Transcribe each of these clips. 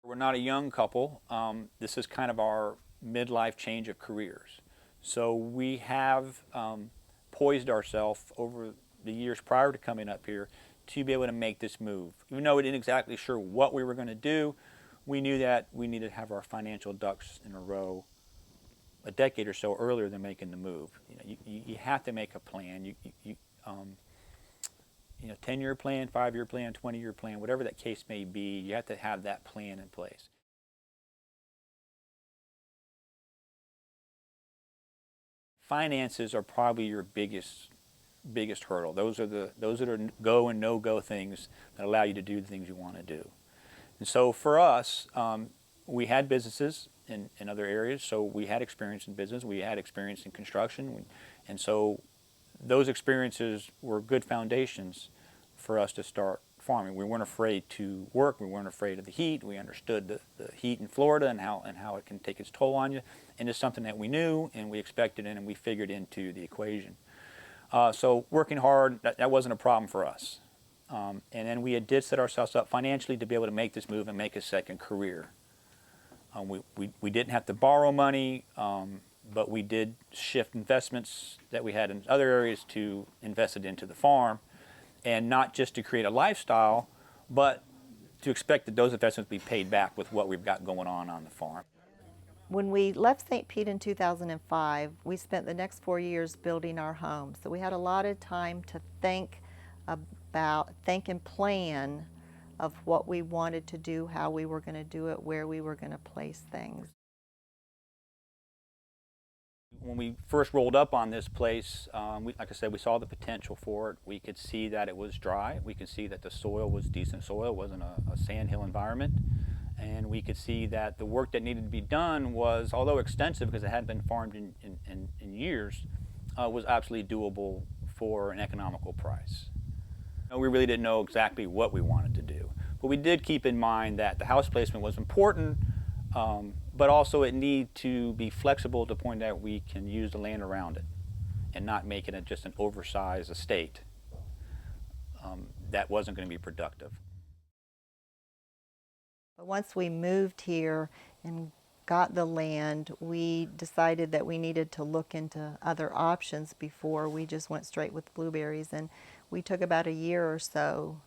We're not a young couple. This is kind of our midlife change of careers. So we have poised ourselves over the years prior to coming up here to be able to make this move. Even though we didn't exactly sure what we were going to do, we knew that we needed to have our financial ducks in a row a decade or so earlier than making the move. You have to make a plan. 10-year plan, 5-year plan, 20-year plan, whatever that case may be, you have to have that plan in place. Finances are probably your biggest hurdle. Those are go and no go things that allow you to do the things you want to do. And so for us, we had businesses in other areas, so we had experience in business, we had experience in construction, and so those experiences were good foundations for us to start farming. We weren't afraid to work, we weren't afraid of the heat, we understood the heat in Florida and how it can take its toll on you, and it's something that we knew and we expected and we figured into the equation. So working hard, that wasn't a problem for us. And then we did set ourselves up financially to be able to make this move and make a second career. We didn't have to borrow money, but we did shift investments that we had in other areas to invest it into the farm, and not just to create a lifestyle, but to expect that those investments be paid back with what we've got going on the farm. When we left St. Pete in 2005, we spent the next 4 years building our home. So we had a lot of time to think and plan of what we wanted to do, how we were going to do it, where we were going to place things. When we first rolled up on this place, like I said, we saw the potential for it. We could see that it was dry. We could see that the soil was decent soil. It wasn't a sandhill environment. And we could see that the work that needed to be done was, although extensive because it hadn't been farmed in years, was absolutely doable for an economical price. We really didn't know exactly what we wanted to do. But we did keep in mind that the house placement was important, but also it needed to be flexible to the point that we can use the land around it and not make it just an oversized estate that wasn't going to be productive. But once we moved here and got the land, we decided that we needed to look into other options before we just went straight with blueberries. And we took about a year or so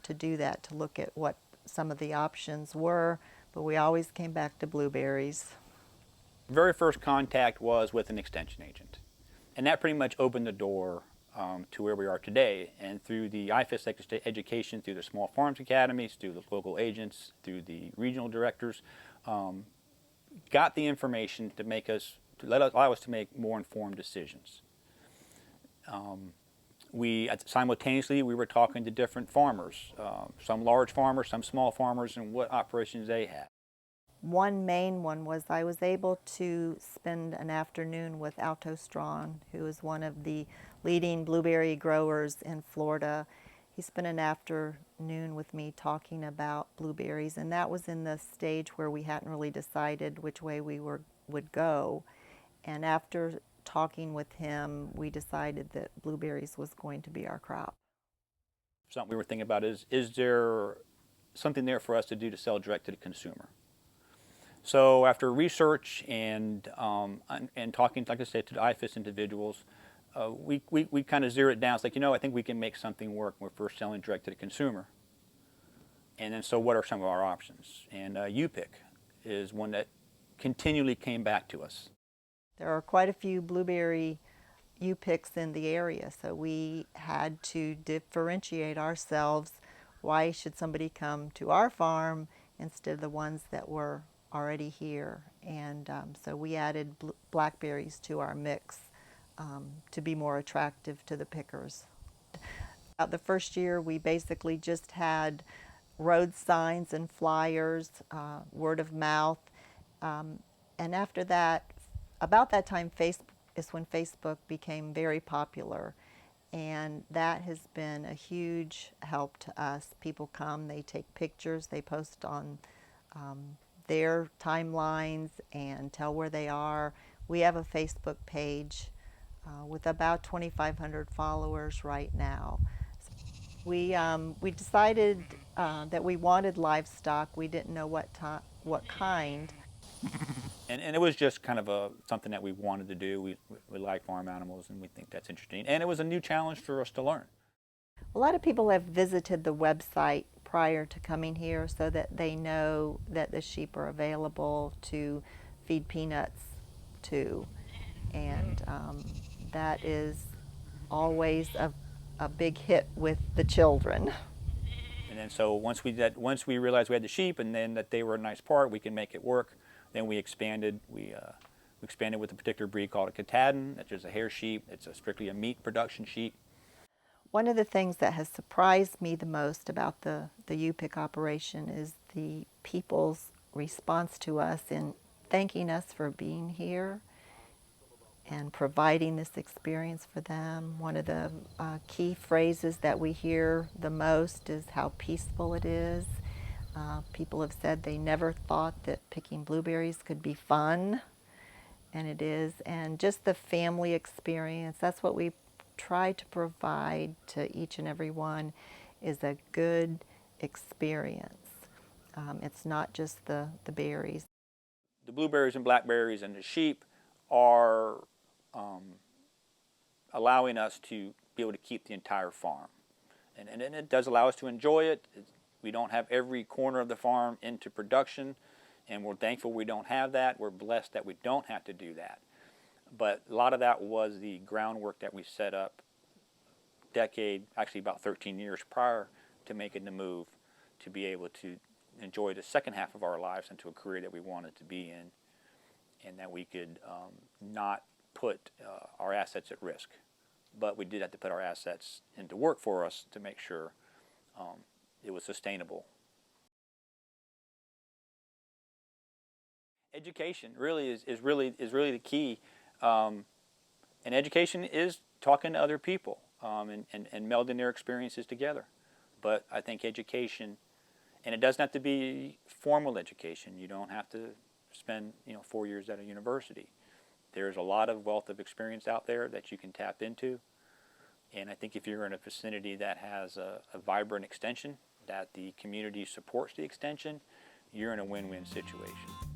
to do that, to look at what some of the options were, but we always came back to blueberries. The very first contact was with an extension agent, and that pretty much opened the door to where we are today. And through the IFAS education, through the small farms academies, through the local agents, through the regional directors, got the information to allow us to make more informed decisions. Simultaneously, we were talking to different farmers, some large farmers, some small farmers, and what operations they had. One main one was I was able to spend an afternoon with Alto Strawn, who is one of the leading blueberry growers in Florida. He spent an afternoon with me talking about blueberries, and that was in the stage where we hadn't really decided which way we would go. And after talking with him, we decided that blueberries was going to be our crop. Something we were thinking about is there something there for us to do to sell direct to the consumer? So after research and talking, like I said, to the IFAS individuals, we kind of zeroed it down. It's like, I think we can make something work when we're first selling direct to the consumer. And then, so what are some of our options? And U-Pick is one that continually came back to us. There are quite a few blueberry U-Picks in the area, so we had to differentiate ourselves. Why should somebody come to our farm instead of the ones that were already here? And so we added blackberries to our mix to be more attractive to the pickers. The first year we basically just had road signs and flyers, word of mouth, and after that, about that time, is when Facebook became very popular, and that has been a huge help to us. People come, they take pictures, they post on their timelines and tell where they are. We have a Facebook page with about 2,500 followers right now. We decided that we wanted livestock. We didn't know what kind. And it was just kind of something that we wanted to do. We like farm animals, and we think that's interesting. And it was a new challenge for us to learn. A lot of people have visited the website prior to coming here so that they know that the sheep are available to feed peanuts to. And that is always a big hit with the children. And then so once we realized we had the sheep, and then that they were a nice part, we can make it work. Then we expanded. We expanded with a particular breed called a Katahdin. That's just a hair sheep. It's strictly a meat production sheep. One of the things that has surprised me the most about the U-Pick operation is the people's response to us in thanking us for being here and providing this experience for them. One of the key phrases that we hear the most is how peaceful it is. People have said they never thought that picking blueberries could be fun, and it is. And just the family experience, that's what we try to provide to each and every one, is a good experience. It's not just the berries. The blueberries and blackberries and the sheep are allowing us to be able to keep the entire farm. And it does allow us to enjoy it. We don't have every corner of the farm into production, and we're thankful we don't have that. We're blessed that we don't have to do that. But a lot of that was the groundwork that we set up actually about 13 years prior to making the move to be able to enjoy the second half of our lives into a career that we wanted to be in, and that we could not put our assets at risk. But we did have to put our assets into work for us to make sure it was sustainable. Education really is really the key, and education is talking to other people and melding their experiences together. But I think education, and it doesn't have to be formal education. You don't have to spend 4 years at a university. There's a lot of wealth of experience out there that you can tap into. And I think if you're in a vicinity that has a vibrant extension, that the community supports the extension, you're in a win-win situation.